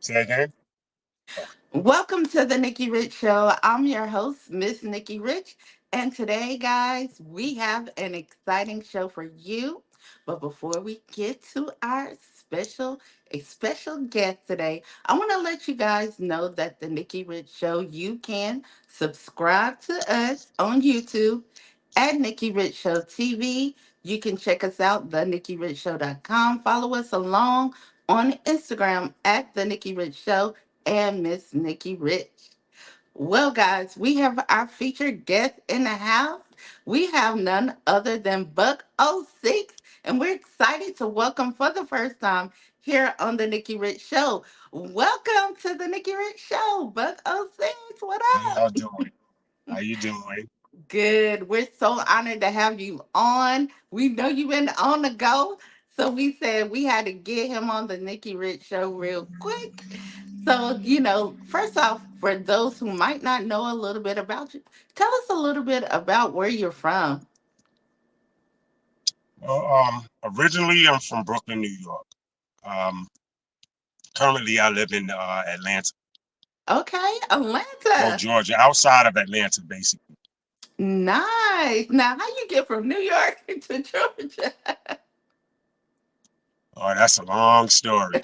Say again? Okay. Welcome to the Nikki Rich Show. I'm your host, Miss Nikki Rich. And today, guys, we have an exciting show for you. But before we get to our special guest today, I want to let you guys know that the Nikki Rich Show, you can subscribe to us on YouTube at Nikki Rich Show TV. You can check us out, thenikkirichshow.com. Follow us along on Instagram at The Nikki Rich Show and Miss Nikki Rich. Well, guys, we have our featured guest in the house. We have none other than Buc06, and we're excited to welcome for the first time here on the Nikki Rich Show. Welcome to the Nikki Rich Show, Buc06. What How y'all up? doing? How you doing? Good. We're so honored to have you on. We know you've been on the go. So we said we had to get him on the Nikki Rich show real quick. So, first off, for those who might not know a little bit about you, tell us a little bit about where you're from. Well, originally I'm from Brooklyn, New York. Um, Currently I live in Atlanta, Okay, well, Atlanta. Georgia, outside of Atlanta, basically. Nice. Now, how you get from New York to Georgia? Oh, that's a long story.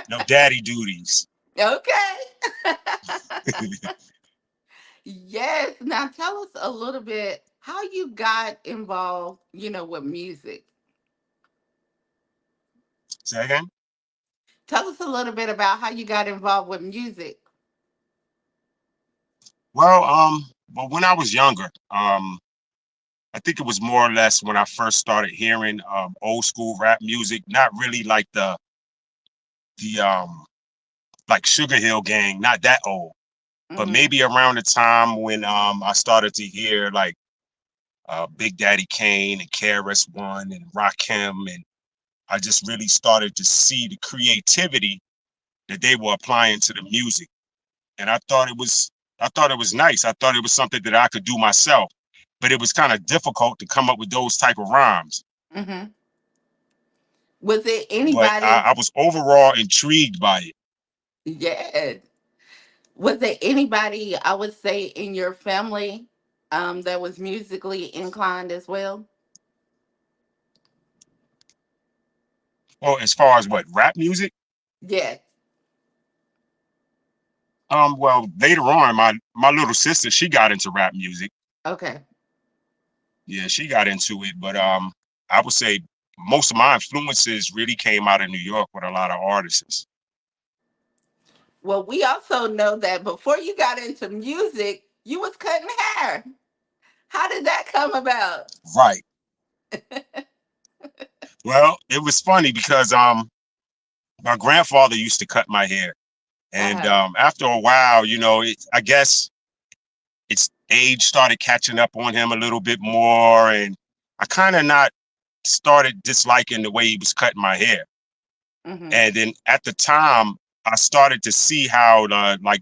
No daddy duties. Okay. Yes. Now tell us a little bit how you got involved, with music. Say again? Tell us a little bit about how you got involved with music. Well, well, when I was younger, I think it was more or less when I first started hearing old school rap music, not really like the like Sugar Hill Gang, not that old, but Hmm. maybe around the time when I started to hear like Big Daddy Kane and KRS One and Rakim, and I just really started to see the creativity that they were applying to the music, and I thought it was nice. I thought it was something that I could do myself, but it was kind of difficult to come up with those type of rhymes. Hmm. Was it But anybody? I was overall intrigued by it. Yeah. Was there anybody, I would say, in your family that was musically inclined as well? Well, as far as what rap music, Yes. well, later on, my little sister, she got into rap music. Okay. Yeah, she got into it, but I would say most of my influences really came out of New York with a lot of artists. Well, we also know that before you got into music, you was cutting hair. How did that come about? Right. Well, it was funny because my grandfather used to cut my hair, and Uh-huh. after a while, I guess its age started catching up on him a little bit more, and I kind of not started disliking the way he was cutting my hair. Hmm. And then at the time, I started to see how like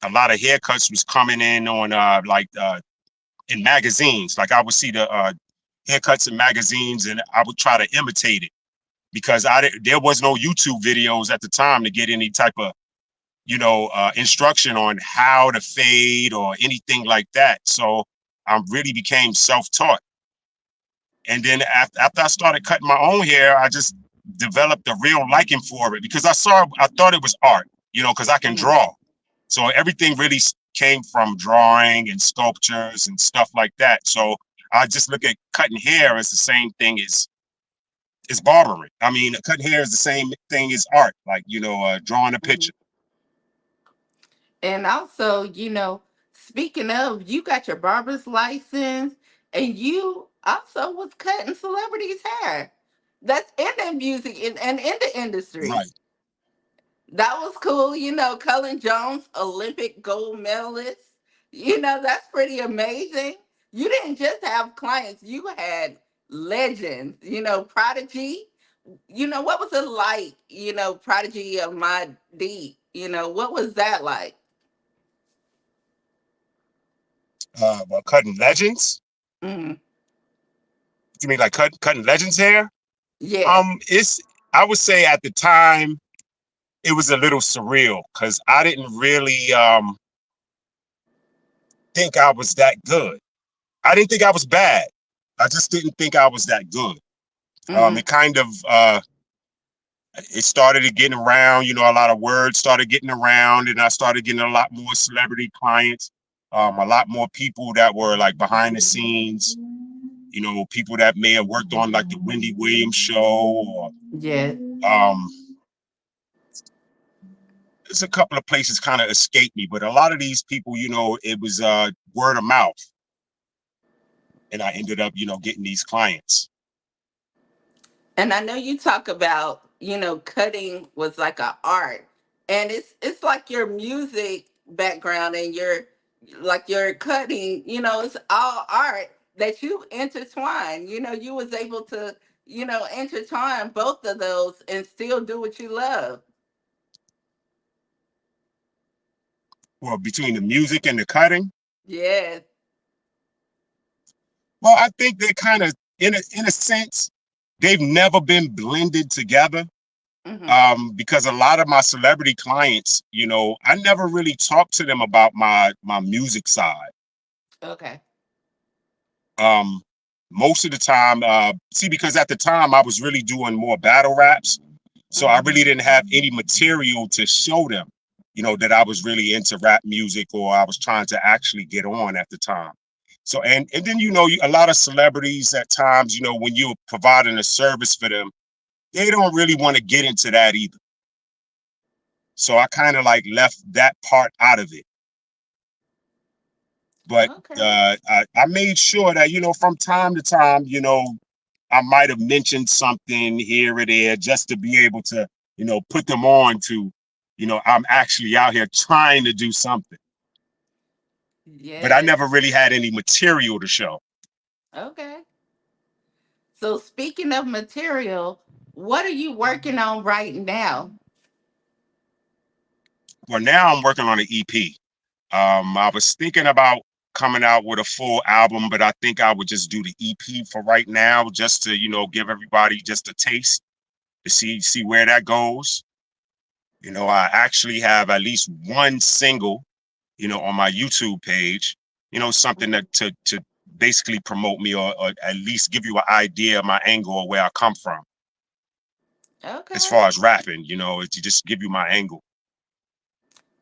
a lot of haircuts was coming in on in magazines. Like I would see the haircuts in magazines, and I would try to imitate it because there was no YouTube videos at the time to get any type of instruction on how to fade or anything like that. So I really became self-taught. And then after I started cutting my own hair, I just developed a real liking for it because I thought it was art, because I can Hmm. draw. So everything really came from drawing and sculptures and stuff like that. So I just look at cutting hair as the same thing as barbering. I mean, cutting hair is the same thing as art, like, drawing a Hmm. picture. And also, speaking of, you got your barber's license, and you also was cutting celebrities' hair. That's in the music and in the industry. Right. That was cool. Cullen Jones, Olympic gold medalist. That's pretty amazing. You didn't just have clients, you had legends, Prodigy. What was it like, Prodigy of my D? What was that like? Well, cutting legends. Hmm. You mean like cutting legends hair? Yes. It's I would say at the time it was a little surreal because I didn't really think I was that good. I didn't think I was bad. I just didn't think I was that good. Mm-hmm. It kind of it started getting around. A lot of words started getting around, and I started getting a lot more celebrity clients. A lot more people that were like behind the scenes. People that may have worked on like the Wendy Williams show, or Yes. um, there's a couple of places kind of escaped me, but a lot of these people, it was word of mouth, and I ended up, getting these clients. And I know you talk about, cutting was like a art. And it's like your music background and your cutting, it's all art that you intertwine. You was able to, intertwine both of those and still do what you love. Well, between the music and the cutting, Yes. well, I think they kind of, in a sense, they've never been blended together. Mm-hmm. Because a lot of my celebrity clients, I never really talked to them about my music side. Okay. Um, Most of the time, see, because at the time I was really doing more battle raps, so I Mm-hmm. really didn't have any material to show them, that I was really into rap music or I was trying to actually get on at the time. So, and then, a lot of celebrities at times, when you're providing a service for them, they don't really want to get into that either. So I kind of like left that part out of it. But Okay. I made sure that, from time to time, I might have mentioned something here or there just to be able to, put them on to, I'm actually out here trying to do something. But I Yes. never really had any material to show. Okay. So speaking of material, what are you working on right now? Well, now I'm working on an EP. I was thinking about coming out with a full album, but I think I would just do the EP for right now, just to, give everybody just a taste to see where that goes. I actually have at least one single, on my YouTube page, something Mhm. that to basically promote me, or at least give you an idea of my angle or where I come from as Okay. far as rapping, to just give you my angle.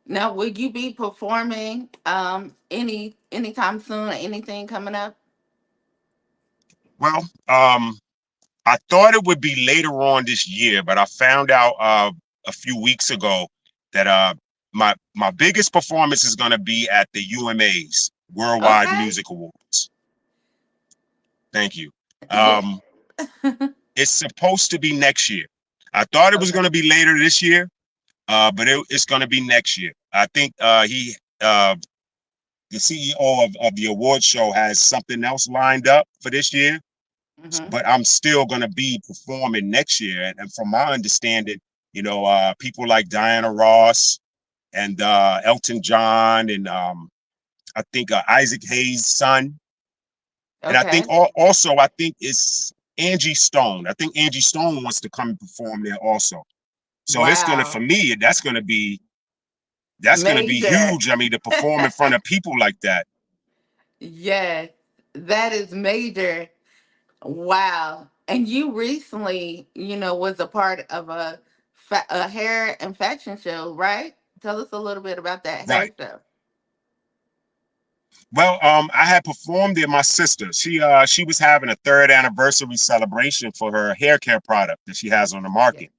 Now, will you be performing anytime soon or anything coming up? Well, I thought it would be later on this year, but I found out a few weeks ago that my biggest performance is going to be at the UMA's Worldwide Okay. Music Awards. Thank you. Yeah. Um, it's supposed to be next year. I thought it was Okay. going to be later this year, but it's going to be next year. I think the CEO of the award show has something else lined up for this year, Hmm. but I'm still going to be performing next year. And from my understanding, people like Diana Ross and Elton John, and I think Isaac Hayes' son, and I think Okay. also I think it's Angie Stone. I think Angie Stone wants to come and perform there also. So it's gonna, for Wow. me, that's gonna be Major. huge. I mean, to perform in front of people like that. Yes, that is major. Wow. And you recently, was a part of a hair and fashion show, right? Tell us a little bit about that hair Right. show. Well, I had performed there. My sister, she was having a third anniversary celebration for her hair care product that she has on the Yeah. market.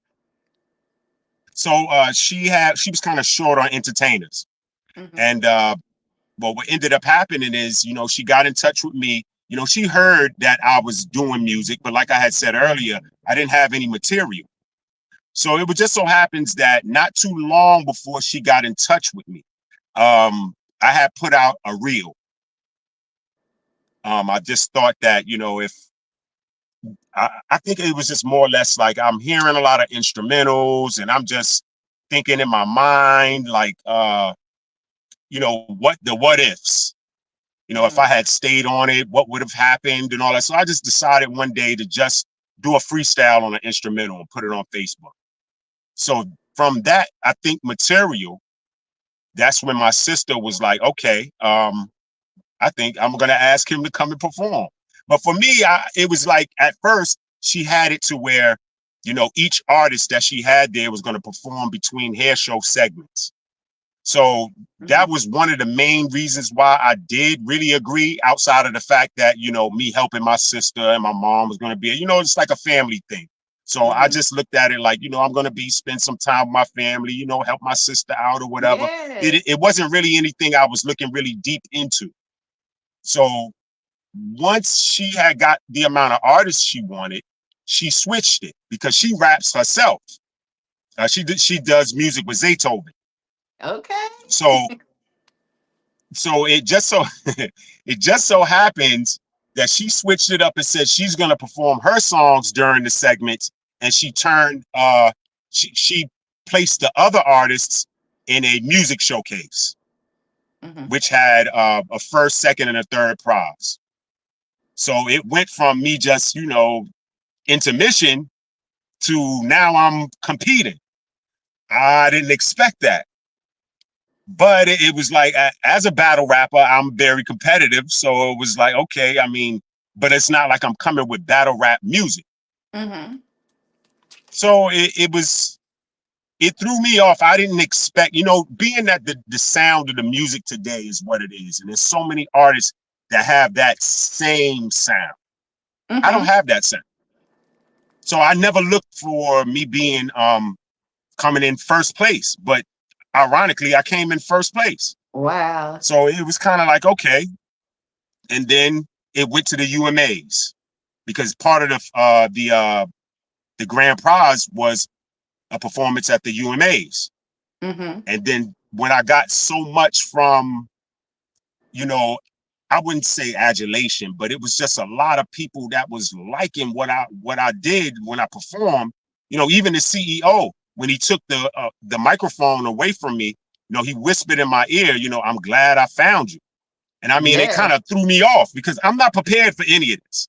So she was kind of short on entertainers. Hmm. And but what ended up happening is, she got in touch with me. She heard that I was doing music, but like I had said earlier, I didn't have any material. So it would just so happens that not too long before she got in touch with me, I had put out a reel. I just thought that, if I think it was just more or less like I'm hearing a lot of instrumentals and I'm just thinking in my mind, like, what ifs, if I Hmm. had stayed on it, what would have happened and all that. So I just decided one day to just do a freestyle on an instrumental and put it on Facebook. So from that, I think material, that's when my sister was like, okay, I think I'm gonna ask him to come and perform. But for me, it was like at first she had it to where, each artist that she had there was gonna perform between hair show segments. So that Mhm. was one of the main reasons why I did really agree, outside of the fact that, me helping my sister and my mom was going to be, it's like a family thing. So I Mhm. just looked at it like, I'm going to spend some time with my family, help my sister out or whatever. It, Yes. it wasn't really anything I was looking really deep into. So once she had got the amount of artists she wanted, she switched it because she raps herself. She does music with Zaytoven. Okay. So it just so it just so happens that she switched it up and said she's going to perform her songs during the segments, and she placed the other artists in a music showcase, Mhm. which had a first, second, and a third prize. So it went from me just intermission to now I'm competing. I didn't expect that. But it was like, as a battle rapper, I'm very competitive. So it was like, okay, I mean, but it's not like I'm coming with battle rap music. Mhm. So it threw me off. I didn't expect, being that the sound of the music today is what it is. And there's so many artists that have that same sound. I don't Mhm. have that sound. So I never looked for me being coming in first place. But ironically, I came in first place. Wow. So it was kind of like, okay. And then it went to the UMAs because part of the grand prize was a performance at the UMAs. Mhm. And then when I got so much from, you know, I wouldn't say adulation, but it was just a lot of people that was liking what I did when I performed. Even the CEO, when he took the microphone away from me, he whispered in my ear, I'm glad I found you. And I mean, it Yeah. kind of threw me off because I'm not prepared for any of this.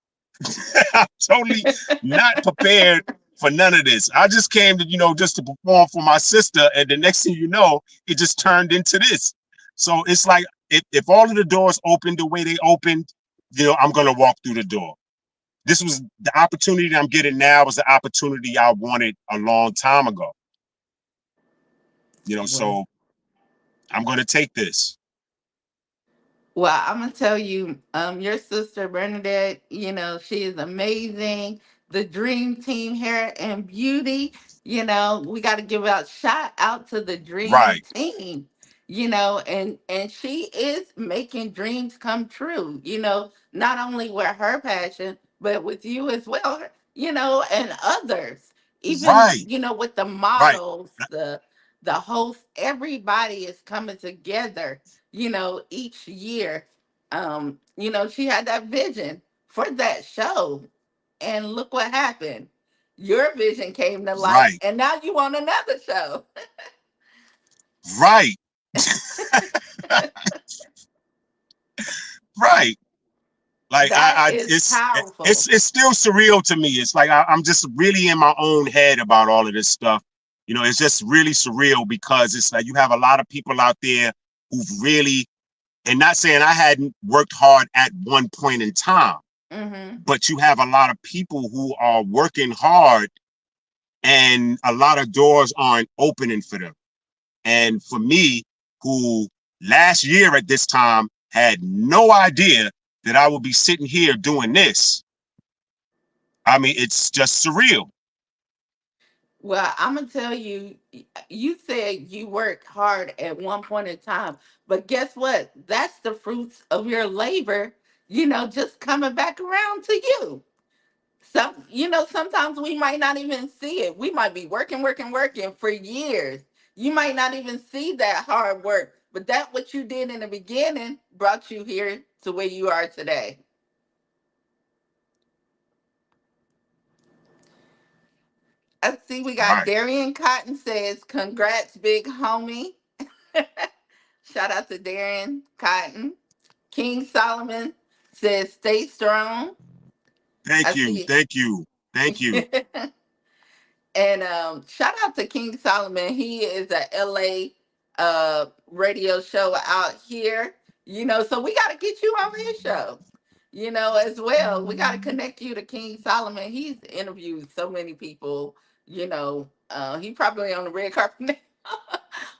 I'm totally not prepared for none of this. I just came to, just to perform for my sister. And the next thing you know, it just turned into this. So it's like, if all of the doors opened the way they opened, I'm going to walk through the door. This was the opportunity that I'm getting now was the opportunity I wanted a long time ago. Well, So I'm going to take this. Well, I'm gonna tell you, your sister Bernadette, she is amazing. The dream team, hair and beauty. We got to give out shout out to the dream Right, team. And she is making dreams come true. Not only with her passion, but with you as well. And others. Even right, with the right, models, the hosts, everybody is coming together each year. She had that vision for that show. And look what happened. Your vision came to light, right, and now you want another show. right, right. Like That I is it's powerful. it's still surreal to me. It's like I'm just really in my own head about all of this stuff. It's just really surreal because it's like you have a lot of people out there who've really, and not saying I hadn't worked hard at one point in time, Hmm. but you have a lot of people who are working hard and a lot of doors aren't opening for them. And for me, who last year at this time had no idea that I would be sitting here doing this, I mean, it's just surreal. Well, I'm gonna tell you, you said you worked hard at one point in time, but guess what? That's the fruits of your labor, just coming back around to you. Sometimes we might not even see it. We might be working, working, working for years. You might not even see that hard work, but that what you did in the beginning brought you here to where you are today. I see we got Right. Darian Cotton says, congrats, big homie. Shout out to Darian Cotton. King Solomon says, stay strong. I Thank you. see Thank you. Thank you. it. And shout out to King Solomon. He is a LA radio show out here. So we got to get you on his show. As well. We got to connect you to King Solomon. He's interviewed so many people. He probably on the red carpet now.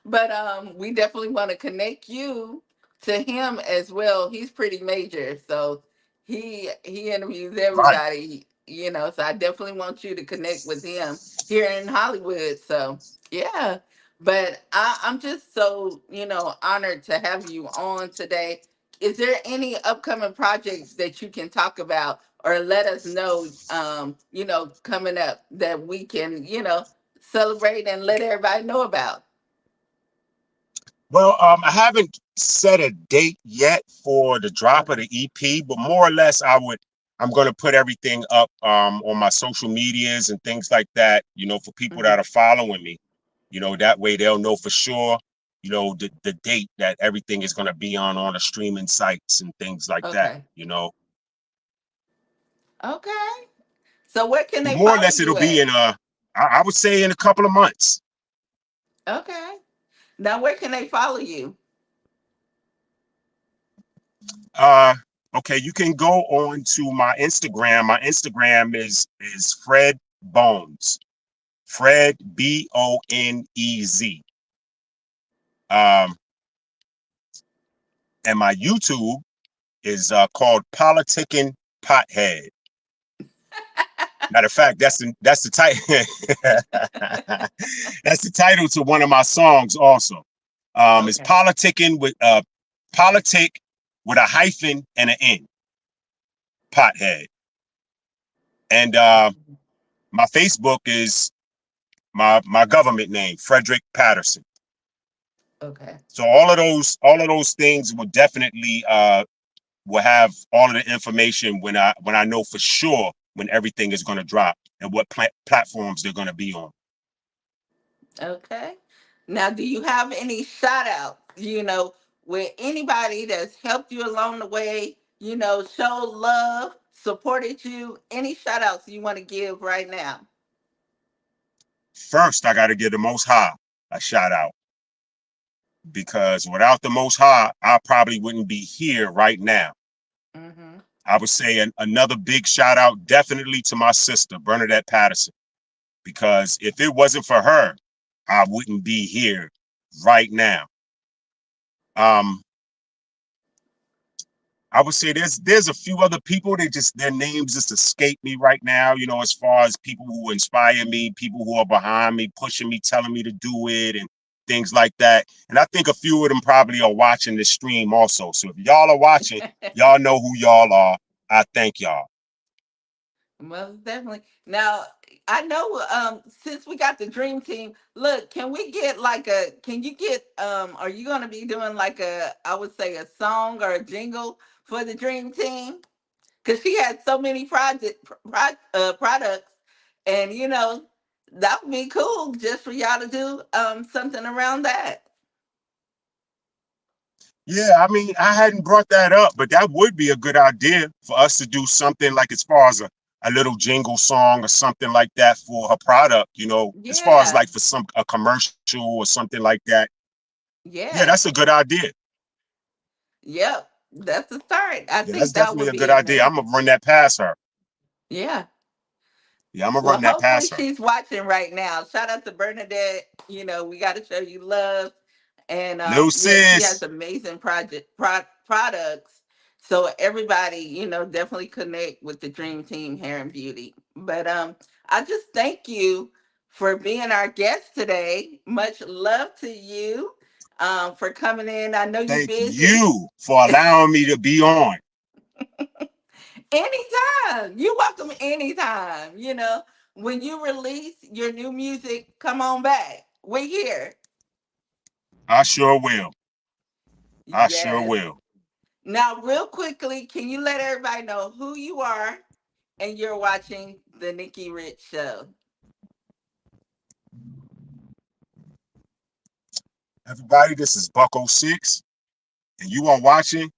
But we definitely want to connect you to him as well. He's pretty major, so he interviews Right. everybody. So I definitely want you to connect with him here in Hollywood. So yeah, but I'm just so honored to have you on today. Is there any upcoming projects that you can talk about or let us know? Coming up that we can celebrate and let everybody know about. Well, I haven't set a date yet for the drop of Okay. the EP, but more or less, I'm going to put everything up on my social medias and things like that. For people Hmm. that are following me, that way they'll know for sure. The date that everything is going to be on the streaming sites and things like that. Okay. Okay. So where can But they more or follow less, it'll you be at? in I would say in a couple of months. Okay. Now where can they follow you? Uh, okay, you can go on to my Instagram. My Instagram is Fred Bones. Fred Bonez. Um, and my YouTube is called Politicking Pothead. Matter of fact, that's the title. That's the title to one of my songs. Also, it's Okay. politicking with politic with a hyphen and an N. Pothead. And my Facebook is my government name, Frederick Patterson. Okay. So all of those things will definitely will have all of the information when I know for sure when everything is going to drop and what platforms they're going to be on. Okay. Now do you have any shout out, with anybody that's helped you along the way, showed love, supported you? Any shout outs you want to give right now? First, I got to give the Most High a shout out because without the Most High, I probably wouldn't be here right now. Mm-hmm. I would say another big shout out definitely to my sister, Bernadette Patterson, because if it wasn't for her, I wouldn't be here right now. Um, I would say there's a few other people that just their names just escape me right now, as far as people who inspire me, people who are behind me, pushing me, telling me to do it and things like that. And I think a few of them probably are watching this stream also. So if y'all are watching, y'all know who y'all are. I thank y'all. Most definitely. Now, I know since we got the dream team, look, can you get are you going to be doing like I would say a song or a jingle for the dream team? Cuz she had so many products, and that would be cool just for y'all to do something around that. Yeah, I mean, I hadn't brought that up, but that would be a good idea for us to do something like as far as a little jingle song or something like that for her product, as far as Yeah. like for a commercial or something like that. Yeah, Yeah. that's a good idea. Yep. That's a start. I Yeah, that's think that definitely would a good be idea. I'm gonna amazing. run that past her. Yeah. Yeah, I'm gonna Well, run that hopefully past her. she's watching right now. Shout out to Bernadette. We got to show you love. And Little yeah, she sis. has amazing products. So everybody, definitely connect with the Dream Team Hair and Beauty. But I just thank you for being our guest today. Much love to you for coming in. I know you're Thank busy. you for allowing me to be on. Anytime. You're welcome anytime. When you release your new music, come on back. We're here. I sure will. I sure Yes. will. Now, real quickly, can you let everybody know who you are and you're watching the Nikki Rich Show? Everybody, this is Buc06, and you are watching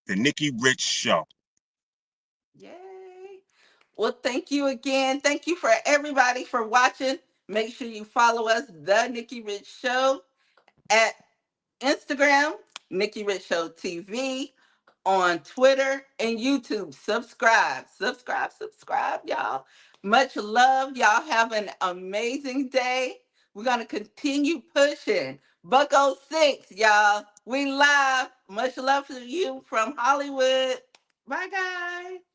the Nikki Rich Show. Yay. Well, thank you again. Thank you for everybody for watching. Make sure you follow us, The Nikki Rich Show, at Instagram, Nikki Rich Show TV, on Twitter and YouTube. Subscribe, y'all. Much love. Y'all have an amazing day. We're going to continue pushing. Buc06, y'all. We live. Much love to you from Hollywood. Bye, guys.